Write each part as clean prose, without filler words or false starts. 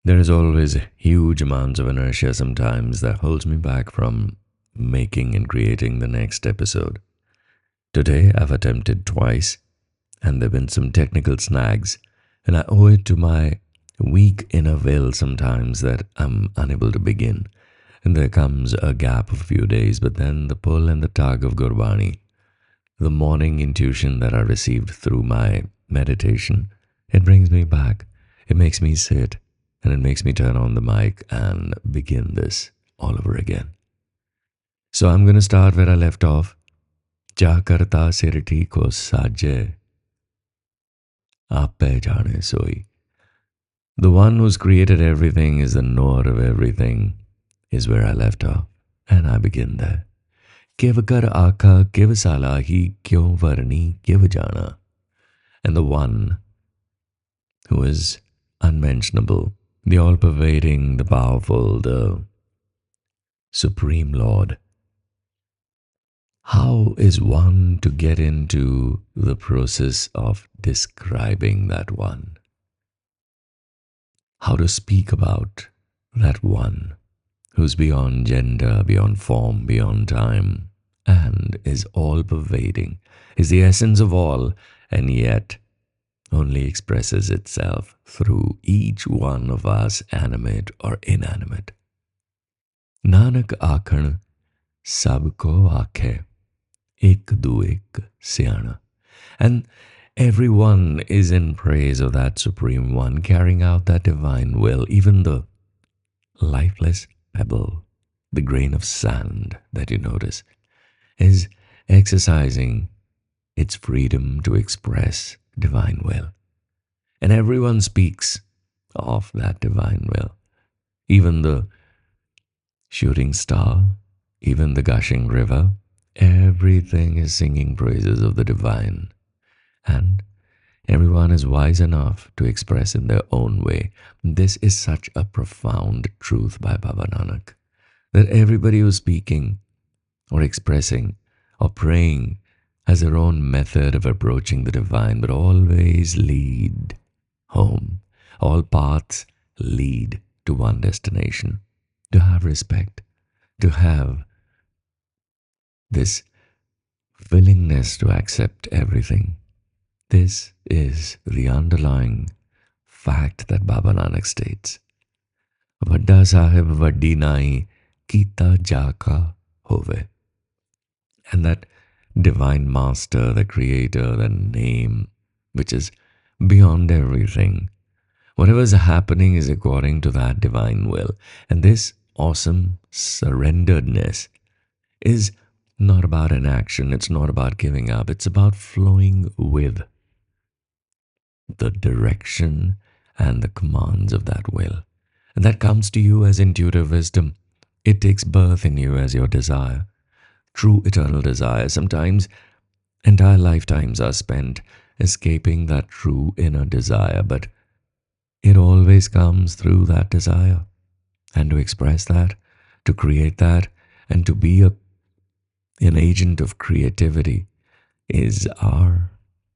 There is always huge amounts of inertia sometimes that holds me back from making and creating the next episode. Today I've attempted twice and there've been some technical snags, and I owe it to my weak inner will sometimes that I'm unable to begin. And there comes a gap of a few days, but then the pull and the tug of Gurbani, the morning intuition that I received through my meditation, it brings me back. It makes me sit and it makes me turn on the mic and begin this all over again. So I'm going to start where I left off. Ja karta sirti ko saje, ape jane soi. The one who's created everything is the knower of everything, is where I left off, and I begin there. Kiv kar aakha kiv salahi kyo varni kiv jana. And the one who is unmentionable, the all-pervading, the powerful, the supreme Lord. How is one to get into the process of describing that one? How to speak about that one who's beyond gender, beyond form, beyond time, and is all-pervading, is the essence of all, and yet only expresses itself through each one of us, animate or inanimate. Nanak akhan sabko aakhe, ek du ek siana. And everyone is in praise of that Supreme One, carrying out that divine will. Even the lifeless pebble, the grain of sand that you notice, is exercising its freedom to express divine will. And everyone speaks of that divine will. Even the shooting star, even the gushing river, everything is singing praises of the divine. And everyone is wise enough to express in their own way. This is such a profound truth by Baba Nanak, that everybody who's speaking or expressing or praying has their own method of approaching the divine, but always lead home. All paths lead to one destination, to have respect, to have this willingness to accept everything. This is the underlying fact that Baba Nanak states. Vadda Sahib Vaddi Nai Kita Jaka Hove. And that divine master, the creator, the name, which is beyond everything. Whatever is happening is according to that divine will. And this awesome surrenderedness is not about an action. It's not about giving up. It's about flowing with the direction and the commands of that will. And that comes to you as intuitive wisdom. It takes birth in you as your desire. True eternal desire. Sometimes entire lifetimes are spent escaping that true inner desire, but it always comes through that desire. And to express that, to create that, and to be an agent of creativity is our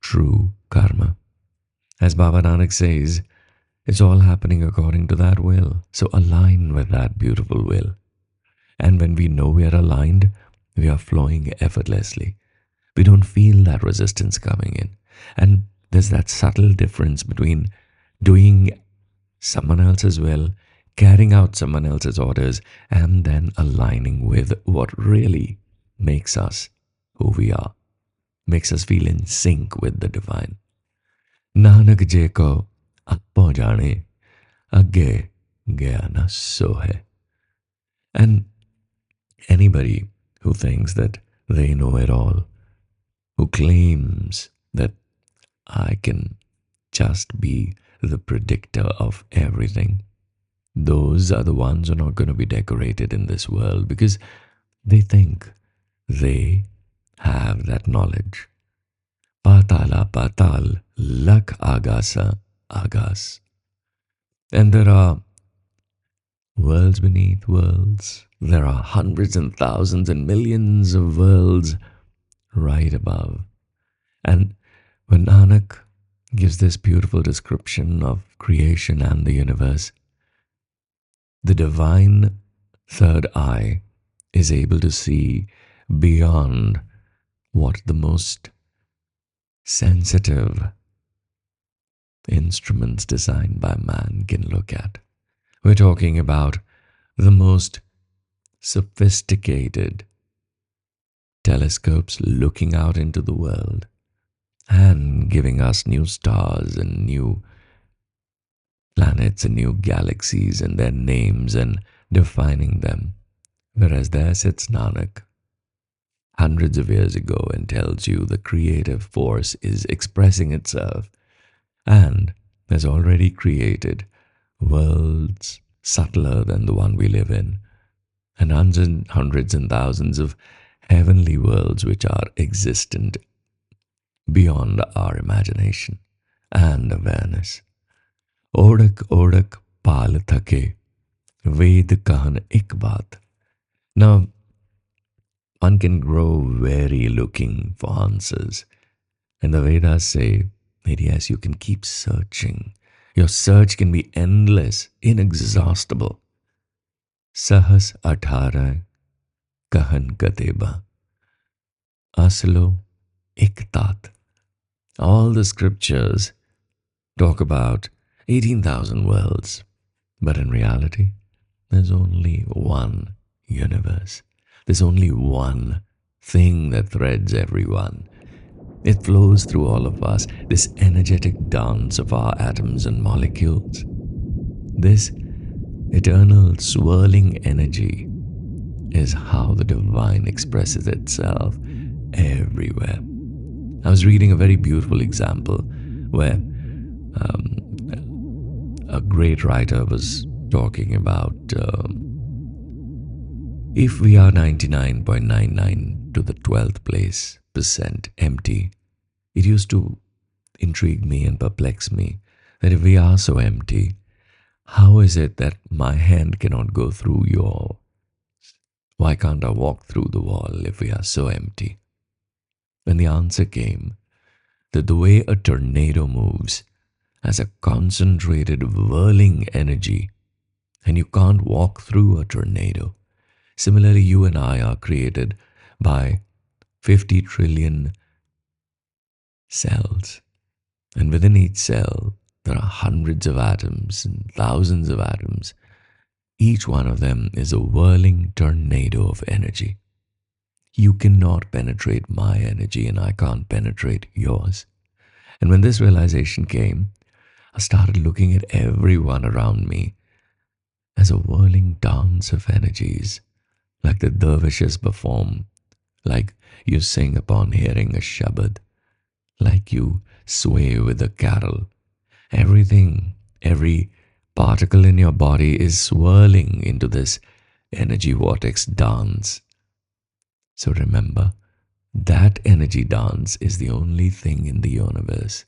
true karma. As Baba Nanak says, it's all happening according to that will. So align with that beautiful will. And when we know we are aligned, we are flowing effortlessly. We don't feel that resistance coming in. And there's that subtle difference between doing someone else's will, carrying out someone else's orders, and then aligning with what really makes us who we are, makes us feel in sync with the divine. Nanak je ko apo jane, agge gaya na so hai. And anybody who thinks that they know it all, who claims that I can just be the predictor of everything, those are the ones who are not going to be decorated in this world because they think they have that knowledge. Patala patal, lak agasa agas. And there are worlds beneath worlds. There are hundreds and thousands and millions of worlds right above. And when Nanak gives this beautiful description of creation and the universe, The divine third eye is able to see beyond what the most sensitive instruments designed by man can look at. We're talking about the most sophisticated telescopes looking out into the world and giving us new stars and new planets and new galaxies and their names and defining them. Whereas there sits Nanak hundreds of years ago and tells you the creative force is expressing itself and has already created worlds subtler than the one we live in, and hundreds and thousands of heavenly worlds which are existent beyond our imagination and awareness. Odak odak pal thake, Ved kahan ik baat. Now, one can grow weary looking for answers, and the Vedas say that yes, you can keep searching. Your search can be endless, inexhaustible. Sahas athara kahan kateba. Aslo iktat. All the scriptures talk about 18,000 worlds, but in reality, there's only one universe. There's only one thing that threads everyone. It flows through all of us, this energetic dance of our atoms and molecules. This eternal swirling energy is how the divine expresses itself everywhere. I was reading a very beautiful example where a great writer was talking about if we are 99.99 to the 12th place percent empty, it used to intrigue me and perplex me that if we are so empty, how is it that my hand cannot go through your? Why can't I walk through the wall if we are so empty? And the answer came that the way a tornado moves as a concentrated whirling energy, and you can't walk through a tornado. Similarly, you and I are created by 50 trillion cells. And within each cell, there are hundreds of atoms and thousands of atoms. Each one of them is a whirling tornado of energy. You cannot penetrate my energy, and I can't penetrate yours. And when this realization came, I started looking at everyone around me as a whirling dance of energies, like the dervishes perform, like you sing upon hearing a shabad, like you sway with a carol. Everything, every particle in your body is swirling into this energy vortex dance. So remember, that energy dance is the only thing in the universe,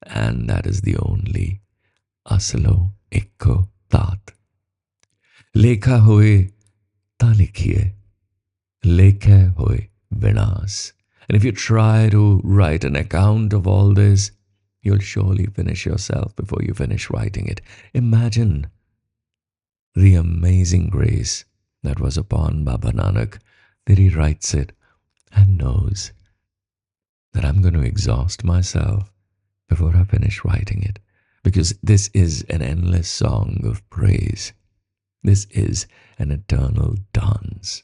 and that is the only aslo ekko tat. Lekha hoye ta likhiye, lekha hoye vinas. And if you try to write an account of all this, you'll surely finish yourself before you finish writing it. Imagine the amazing grace that was upon Baba Nanak that he writes it and knows that I'm going to exhaust myself before I finish writing it. Because this is an endless song of praise. This is an eternal dance.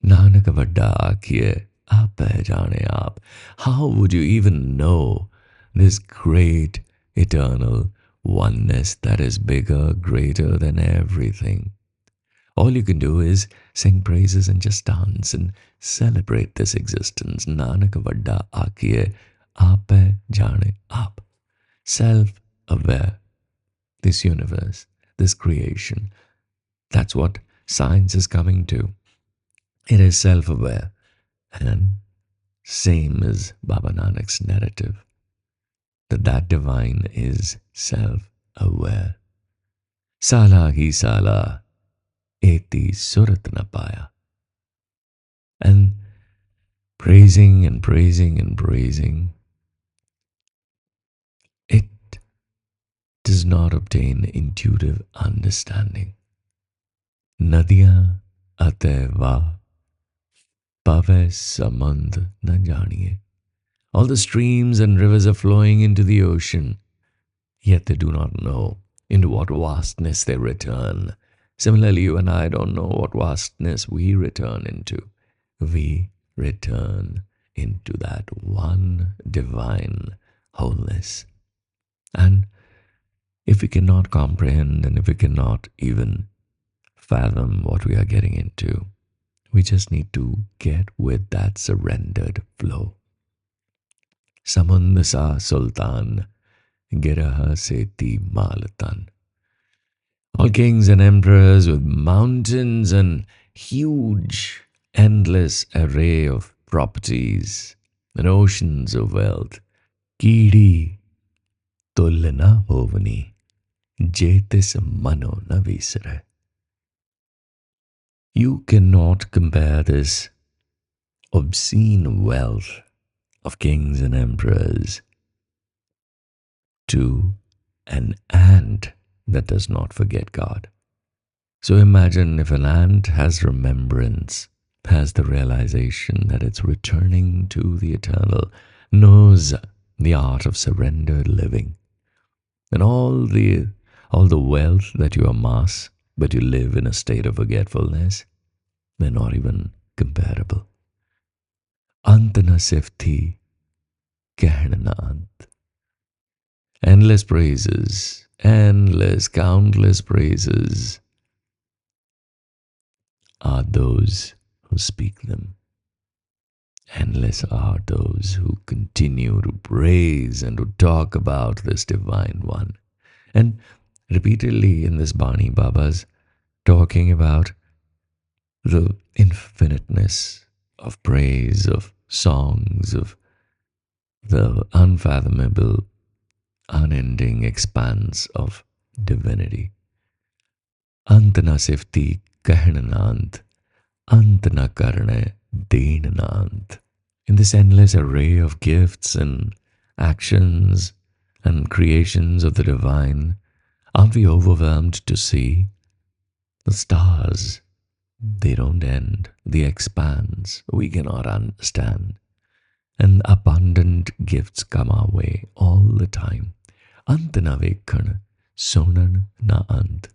Nanak vadda akhiye, aap jaane aap. How would you even know this great eternal oneness that is bigger, greater than everything? All you can do is sing praises and just dance and celebrate this existence. Nanak vadda akhiye, aap jaane aap. Self-aware. This universe, this creation. That's what science is coming to. It is self-aware, and same as Baba Nanak's narrative, that divine is self-aware. Sala hi sala, eti surat na paya. And praising and praising and praising, it does not obtain intuitive understanding. Nadiyan ateva pave samand na janiye. All the streams and rivers are flowing into the ocean, yet they do not know into what vastness they return. Similarly, you and I don't know what vastness we return into. We return into that one divine wholeness. And if we cannot comprehend and if we cannot even fathom what we are getting into, we just need to get with that surrendered flow. Samund sa sultan, giraha seti malatan. All kings and emperors with mountains and huge, endless array of properties and oceans of wealth. Kiri tolna hovani, jetis mano na visare. You cannot compare this obscene wealth of kings and emperors to an ant that does not forget God. So imagine if an ant has remembrance, has the realization that it's returning to the eternal, knows the art of surrendered living, and all the wealth that you amass, but you live in a state of forgetfulness, they're not even comparable. Ant na sif thi, कहन na ant. Endless praises, endless, countless praises are those who speak them. Endless are those who continue to praise and to talk about this divine one. And repeatedly in this Bani, Baba's talking about the infiniteness of praise, of songs, of the unfathomable, unending expanse of divinity. Ant na sifti kahnanant, ant na karne deenanant. In this endless array of gifts and actions and creations of the divine, aren't we overwhelmed to see the stars? They don't end. The expanse we cannot understand. And abundant gifts come our way all the time. Ant na vekhan, sonan na ant.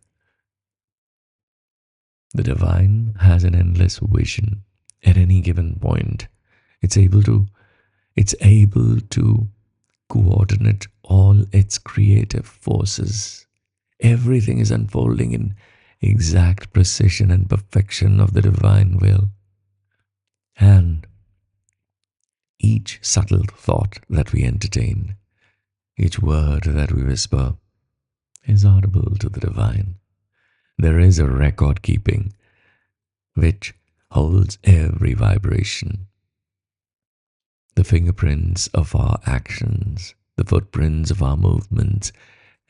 The divine has an endless vision. At any given point, it's able to coordinate all its creative forces. Everything is unfolding in exact precision and perfection of the divine will. And each subtle thought that we entertain, each word that we whisper, is audible to the divine. There is a record keeping which holds every vibration. The fingerprints of our actions, the footprints of our movements,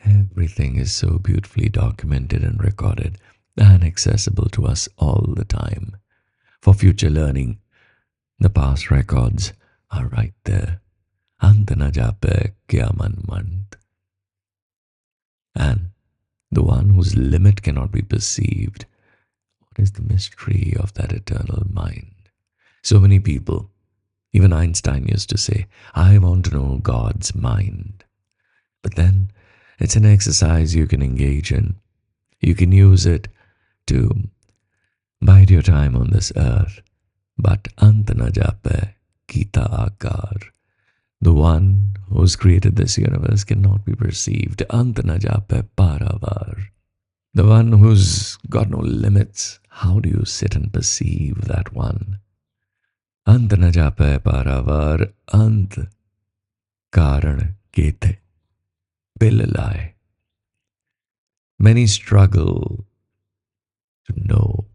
everything is so beautifully documented and recorded and accessible to us all the time. For future learning, the past records are right there. Ant na jape kya man mant. And the one whose limit cannot be perceived. What is the mystery of that eternal mind? So many people, even Einstein used to say, I want to know God's mind. But then it's an exercise you can engage in. You can use it to bide your time on this earth. But ant na jape kita akar. The one who's created this universe cannot be perceived. Ant na jape paravar. The one who's got no limits. How do you sit and perceive that one? Ant na jape paravar ant karan kete pillalai. Many struggle to know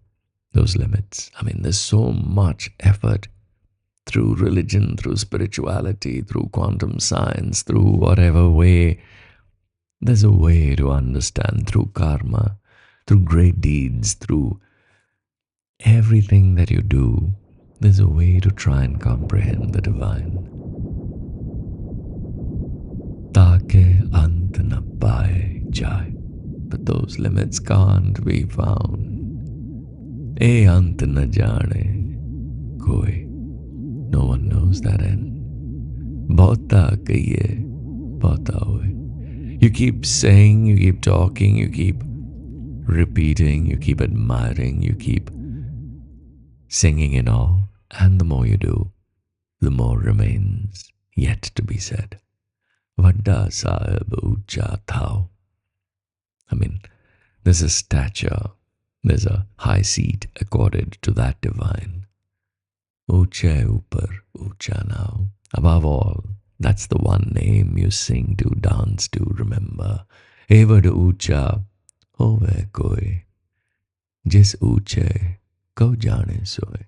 those limits. I mean, there's so much effort through religion, through spirituality, through quantum science, through whatever way. There's a way to understand through karma, through great deeds, through everything that you do. There's a way to try and comprehend the divine. Take ant na paye, chai, but those limits can't be found. A ant na jaane koi, no one knows that end. Bahota kahiye, bahota hoye. You keep saying, you keep talking, you keep repeating, you keep admiring, you keep singing in awe, and the more you do, the more remains yet to be said. Vadda Sahib Ucha Thao. I mean, there's a stature, there's a high seat accorded to that divine. Uche Upar, Ucha Now. Above all, that's the one name you sing to, dance to, remember. Ever Ucha, Hove Koi, Jis Uche, Ko Jane Soy.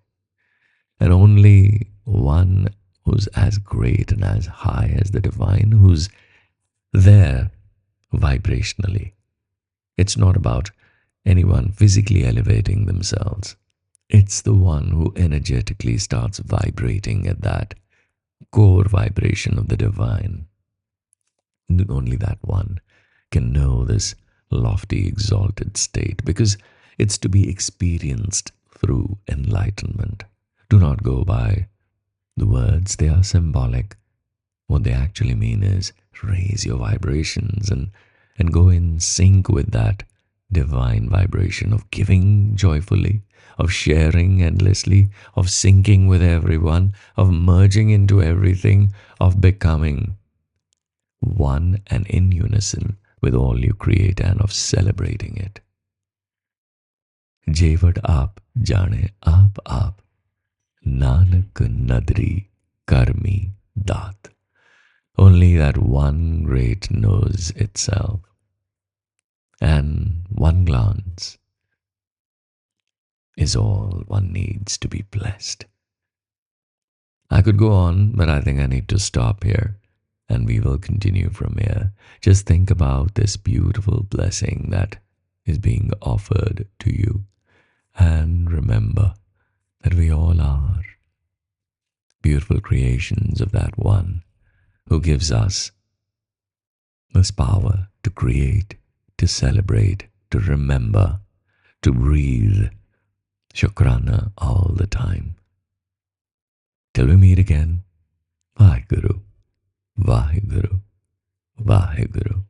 And only one who's as great and as high as the divine, who's there vibrationally. It's not about anyone physically elevating themselves. It's the one who energetically starts vibrating at that core vibration of the divine. Only that one can know this lofty, exalted state because it's to be experienced through enlightenment. Do not go by the words, they are symbolic. What they actually mean is raise your vibrations and go in sync with that divine vibration of giving joyfully, of sharing endlessly, of syncing with everyone, of merging into everything, of becoming one and in unison with all you create and of celebrating it. Jevad aap jane aap Nanak nadri karmi dat. Only that one great knows itself, and one glance is all one needs to be blessed. I could go on, but I think I need to stop here, and we will continue from here. Just think about this beautiful blessing that is being offered to you, and remember that we all are beautiful creations of that one who gives us this power to create, to celebrate, to remember, to breathe Shukrana all the time. Till we meet again, Vaheguru, Vaheguru, Vaheguru.